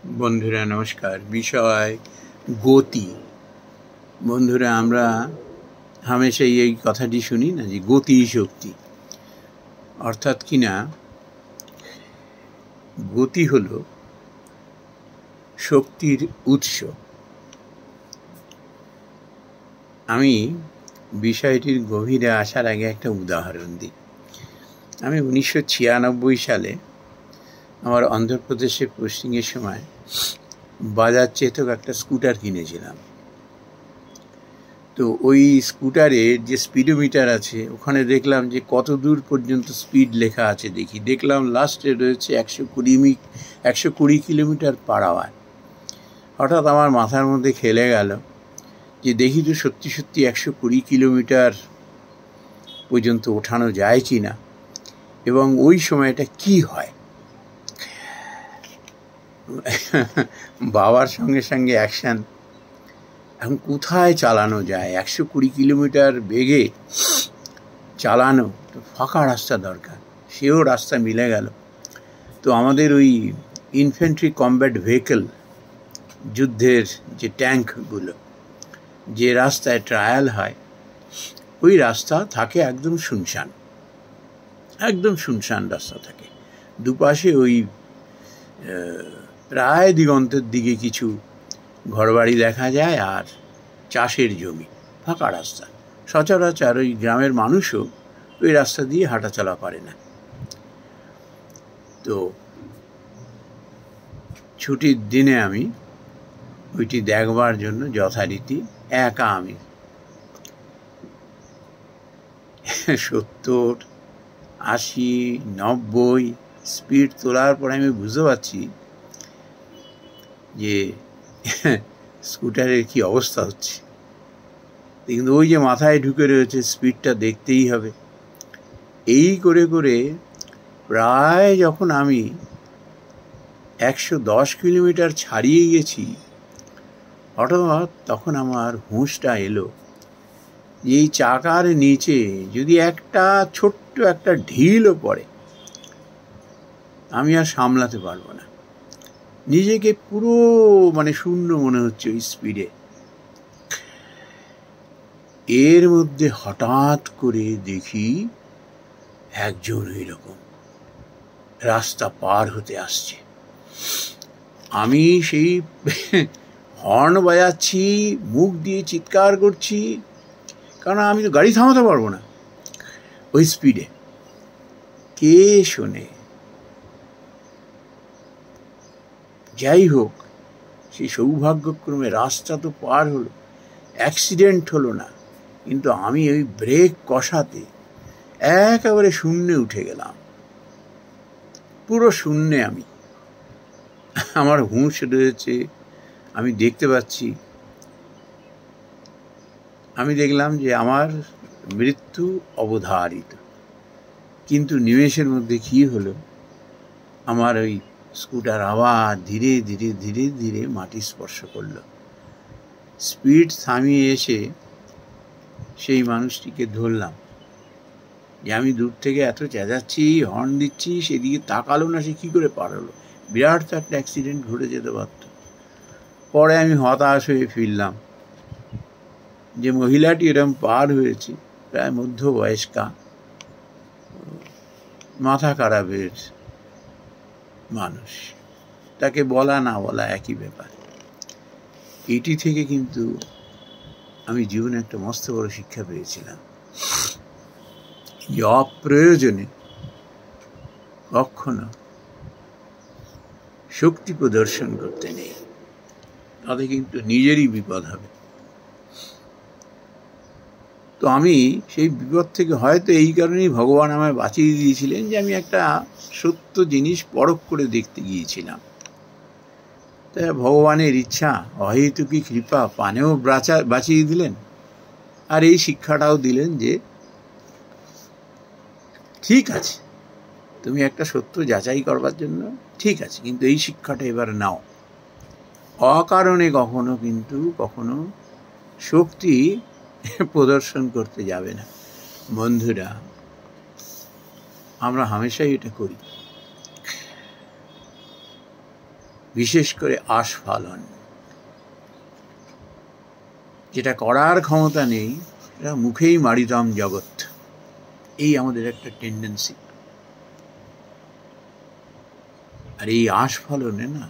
বন্ধুরা নমস্কার। বিষয় গতি। বন্ধুরা, আমরা হামেশাই এই কথাটি শুনি না যে গতি শক্তি, অর্থাৎ কিনা গতি হল শক্তির উৎস। আমি বিষয়টির গভীরে আসার আগে একটা উদাহরণ দিই। আমি 1996 সালে আমার অন্ধ্রপ্রদেশে পোস্টিংয়ের সময় বাজাজ চেতক একটা স্কুটার কিনেছিলাম। তো ওই স্কুটারের যে স্পিডোমিটার আছে ওখানে দেখলাম যে কত দূর পর্যন্ত স্পিড লেখা আছে। দেখলাম লাস্টে রয়েছে 120 কিলোমিটার পার আওয়ার। হঠাৎ আমার মাথার মধ্যে খেলে গেল যে দেখি তো সত্যি 120 কিলোমিটার পর্যন্ত ওঠানো যায় কি না, এবং ওই সময়টা কি হয়। বাবার সঙ্গে সঙ্গে অ্যাকশান, এখন কোথায় চালানো যায়? 120 কিলোমিটার বেগে চালানো, তো ফাঁকা রাস্তা দরকার। সেও রাস্তা মিলে গেল। তো আমাদের ওই ইনফ্যান্ট্রি কমব্যাট ভেহিকল, যুদ্ধের যে ট্যাঙ্কগুলো, যে রাস্তায় ট্রায়াল হয়, ওই রাস্তা থাকে একদম শুনশান রাস্তা থাকে। দুপাশে ওই প্রায় দিগন্তের দিকে কিছু ঘরবাড়ি দেখা যায় আর চাষের জমি, ফাঁকা রাস্তা। সচরাচর ওই গ্রামের মানুষও ওই রাস্তা দিয়ে হাঁটাচলা করে না। তো ছুটির দিনে আমি ওইটি দেখবার জন্য যথারীতি একা আমি 70, 80, 90 স্পিড তোলার পরে আমি বুঝতে পারছি যে স্কুটারের কি অবস্থা হচ্ছে। কিন্তু ওই যে মাথায় ঢুকে রয়েছে স্পিডটা দেখতেই হবে। এই করে করে প্রায় যখন আমি 110 কিলোমিটার ছাড়িয়ে গেছি, হঠাৎ তখন আমার হুঁশটা এলো যে এই চাকার নিচে যদি একটা ছোট্ট একটা ঢিলও পড়ে, আমি আর সামলাতে পারবো না। নিজেকে পুরো শূন্য মনে হচ্ছে ওই স্পিডে। এর মধ্যে হঠাৎ করে দেখি একজন এইরকম রাস্তা পার হতে আসছে। আমি সেই হর্ন বাজাচ্ছি, মুখ দিয়ে চিৎকার করছি, কারণ আমি তো গাড়ি থামাতে পারবো না ওই স্পিডে। কে শোনে? যাই হোক, সেই সৌভাগ্যক্রমে রাস্তা তো পার হলো, অ্যাক্সিডেন্ট হলো না, কিন্তু আমি ওই ব্রেক কষাতে একেবারে শূন্যে উঠে গেলাম। পুরো শূন্যে আমি, আমার হুঁশ রয়েছে, আমি দেখতে পাচ্ছি। আমি দেখলাম যে আমার মৃত্যু অবধারিত। কিন্তু নিমেষের মধ্যে কি হলো, আমার ওই স্কুটার আবার ধীরে ধীরে ধীরে ধীরে মাটি স্পর্শ করলো। স্পিড থামিয়ে এসে সেই মানুষটিকে ধরলাম যে আমি দূর থেকে এত চেঁচাচ্ছি, হর্ন দিচ্ছি, সেদিকে তাকালো না, সে কী করে পার হলো? বিরাট তো একটা অ্যাক্সিডেন্ট ঘটে যেতে পারত। পরে আমি হতাশ হয়ে ফিরলাম যে মহিলাটি এরম পার হয়েছে, প্রায় মধ্যবয়স্কা, মাথা খারাপের মানুষ, তাকে বলা না বলা একই ব্যাপার। এটি থেকে কিন্তু আমি জীবনে একটা মস্ত বড় শিক্ষা পেয়েছিলাম যে অপ্রয়োজনে কখনো শক্তি প্রদর্শন করতে নেই, তাতে কিন্তু নিজেরই বিপদ হবে। তো আমি সেই বিপদ থেকে হয়তো এই কারণেই ভগবান আমায় বাঁচিয়ে দিয়েছিলেন যে আমি একটা সত্য জিনিস পরখ করে দেখতে গিয়েছিলাম। তাই ভগবানের ইচ্ছা, অহেতুকী কৃপা, পানেও বাঁচিয়ে দিলেন, আর এই শিক্ষাটাও দিলেন যে ঠিক আছে, তুমি একটা সত্য যাচাই করবার জন্য ঠিক আছে, কিন্তু এই শিক্ষাটা এবার নাও। অকারণে কখনো শক্তি প্রদর্শন করতে যাবে না। বন্ধুরা, আমরা হামেশাই এটা করি। বিশেষ করে আস্ফালন, যেটা করার ক্ষমতা নেই, এটা মুখেই মারিতাম জগৎ, এই আমাদের একটা টেন্ডেন্সি। আর এই আস্ফালনে না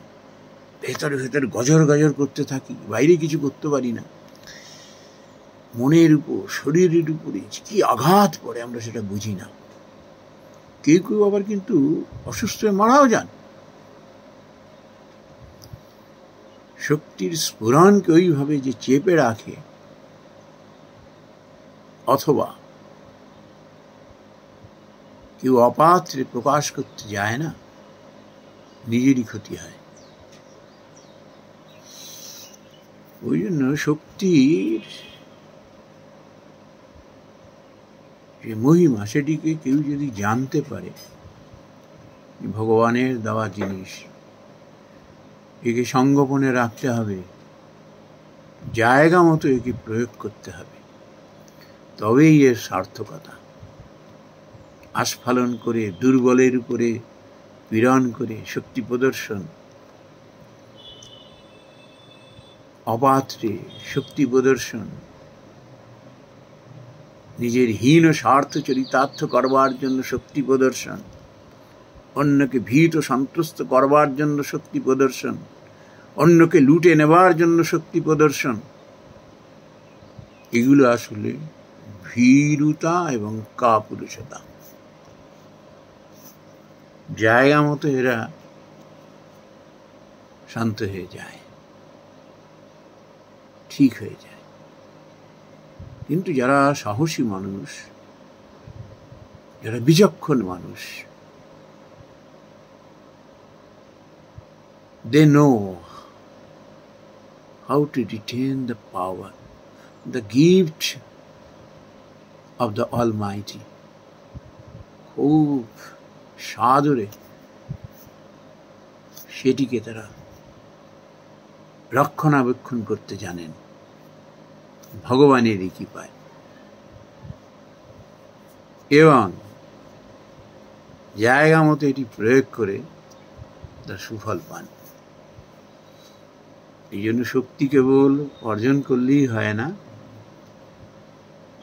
ভেতরে ভেতরে গজর গজর করতে থাকি, বাইরে কিছু করতে পারি না। মনের উপর, শরীরের উপরে কি আঘাত পড়ে আমরা সেটা বুঝি না। কেউ কেউ আবার কিন্তু অসুস্থ হয়ে মারাও যান। শক্তির স্ফুরণকে ওইভাবে যে চেপে রাখে, অথবা কেউ অপাত্রে প্রকাশ করতে যায় না, নিজেরই ক্ষতি হয়। ওই জন্য শক্তির যে মহিমা, সেটিকে কেউ যদি জানতে পারে, ভগবানের দেওয়া জিনিস, একে সংগোপনে রাখতে হবে, জায়গা মতো একে প্রয়োগ করতে হবে, তবেই এর সার্থকতা। আস্ফালন করে, দুর্বলের উপরে পীড়ন করে শক্তি প্রদর্শন, অপাত্রে শক্তি প্রদর্শন, নিজের হীন ও স্বার্থ চরিতার্থ করবার জন্য শক্তি প্রদর্শন, অন্যকে ভীত ও সন্ত্রস্ত করবার জন্য শক্তি প্রদর্শন, অন্যকে লুটে নেবার জন্য শক্তি প্রদর্শন, এগুলো আসলে ভীরুতা এবং কাপুরুষতা। জায়গা মতো এরা শান্ত হয়ে যায়, ঠিক হয়ে যায়। কিন্তু যারা সাহসী মানুষ, যারা বিচক্ষণ মানুষ, they know how to retain the power, the gift of the Almighty. খুব সাদরে সেটিকে তারা রক্ষণাবেক্ষণ করতে জানেন, ভগবানের কৃপায়, এবং জায়গা মতো এটি প্রয়োগ করে তার সুফল পান। এই জন্য শক্তি কেবল অর্জন করলেই হয় না,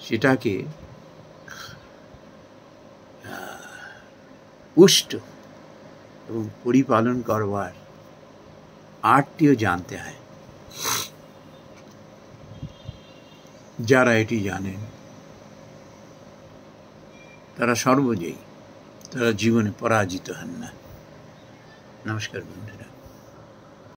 সেটাকে পুষ্ট এবং পরিপালন করবার আর্টটিও জানতে হয়। যারা এটি জানেন তারা সর্বজয়ী, তারা জীবনে পরাজিত হন না। নমস্কার বন্ধুরা।